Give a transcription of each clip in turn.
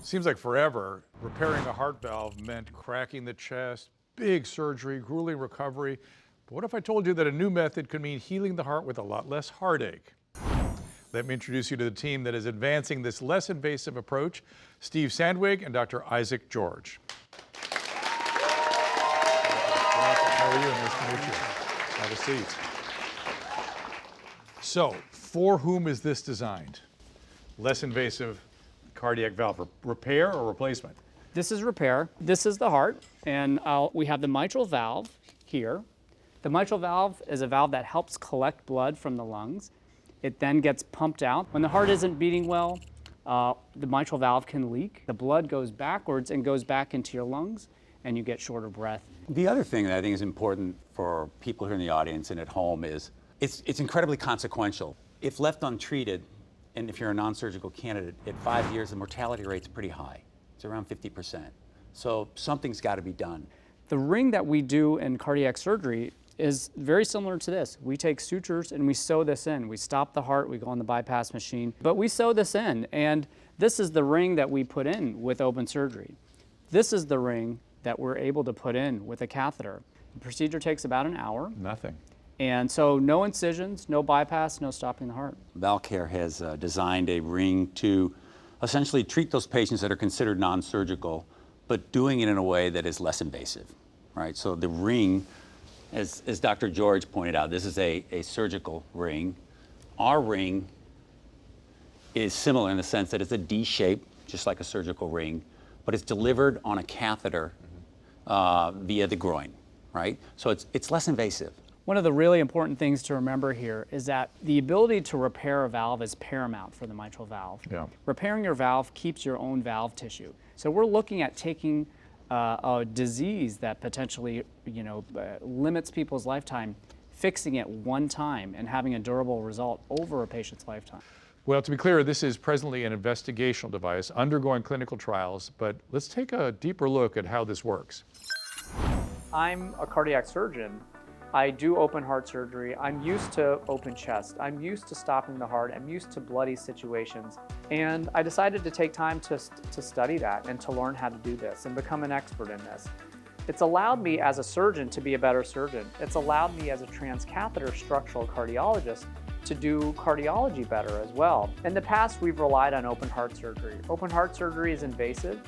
Seems like forever. Repairing a heart valve meant cracking the chest, big surgery, grueling recovery. But what if I told you that a new method could mean healing the heart with a lot less heartache? Let me introduce you to the team that is advancing this less invasive approach, Steve Sandweg and Dr. Isaac George. How are you? Nice to meet you. Have a seat. So, for whom is this designed? Less invasive cardiac valve repair or replacement? This is repair. This is the heart, and we have the mitral valve here. The mitral valve is a valve that helps collect blood from the lungs. It then gets pumped out. When the heart isn't beating well, the mitral valve can leak. The blood goes backwards and goes back into your lungs, and you get shorter breath. The other thing that I think is important for people here in the audience and at home is it's incredibly consequential. If left untreated, and if you're a non-surgical candidate, at 5 years, the mortality rate's pretty high. It's around 50%. So something's got to be done. The ring that we do in cardiac surgery is very similar to this. We take sutures and we sew this in. We stop the heart, we go on the bypass machine, but we sew this in. And this is the ring that we put in with open surgery. This is the ring that we're able to put in with a catheter. The procedure takes about an hour. Nothing. And so no incisions, no bypass, no stopping the heart. Valcare has designed a ring to essentially treat those patients that are considered non-surgical, but doing it in a way that is less invasive, right? So the ring, as Dr. George pointed out, this is a surgical ring. Our ring is similar in the sense that it's a D shape, just like a surgical ring, but it's delivered on a catheter via the groin, right? So it's less invasive. One of the really important things to remember here is that the ability to repair a valve is paramount for the mitral valve. Yeah. Repairing your valve keeps your own valve tissue. So we're looking at taking a disease that potentially, limits people's lifetime, fixing it one time and having a durable result over a patient's lifetime. Well, to be clear, this is presently an investigational device undergoing clinical trials, but let's take a deeper look at how this works. I'm a cardiac surgeon. I do open heart surgery. I'm used to open chest. I'm used to stopping the heart. I'm used to bloody situations. And I decided to take time to study that and to learn how to do this and become an expert in this. It's allowed me as a surgeon to be a better surgeon. It's allowed me as a transcatheter structural cardiologist to do cardiology better as well. In the past, we've relied on open heart surgery. Open heart surgery is invasive,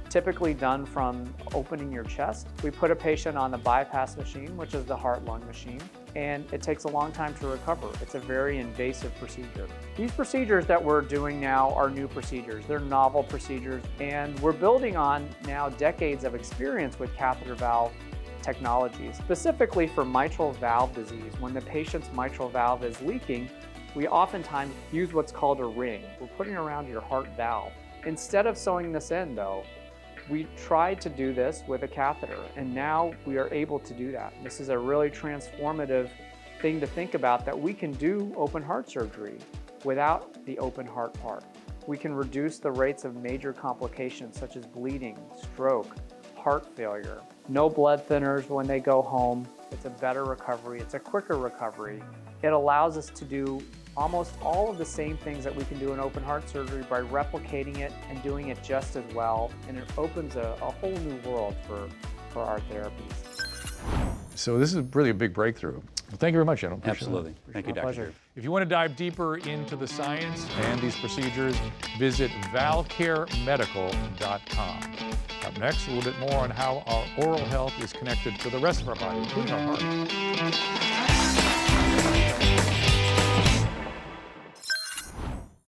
typically done from opening your chest. We put a patient on the bypass machine, which is the heart-lung machine, and it takes a long time to recover. It's a very invasive procedure. These procedures that we're doing now are new procedures. They're novel procedures, and we're building on now decades of experience with catheter valve technologies. Specifically for mitral valve disease, when the patient's mitral valve is leaking, we oftentimes use what's called a ring. We're putting it around your heart valve. Instead of sewing this in, though, we tried to do this with a catheter, and now we are able to do that. This is a really transformative thing to think about, that we can do open heart surgery without the open heart part. We can reduce the rates of major complications such as bleeding, stroke, heart failure. No blood thinners when they go home. It's a better recovery. It's a quicker recovery. It allows us to do almost all of the same things that we can do in open heart surgery by replicating it and doing it just as well. And it opens a whole new world for our therapies. So this is really a big breakthrough. Well, thank you very much, gentlemen. Absolutely. Thank you, Dr. Pleasure. If you want to dive deeper into the science and these procedures, visit valcaremedical.com. Up next, a little bit more on how our oral health is connected to the rest of our body, including our heart.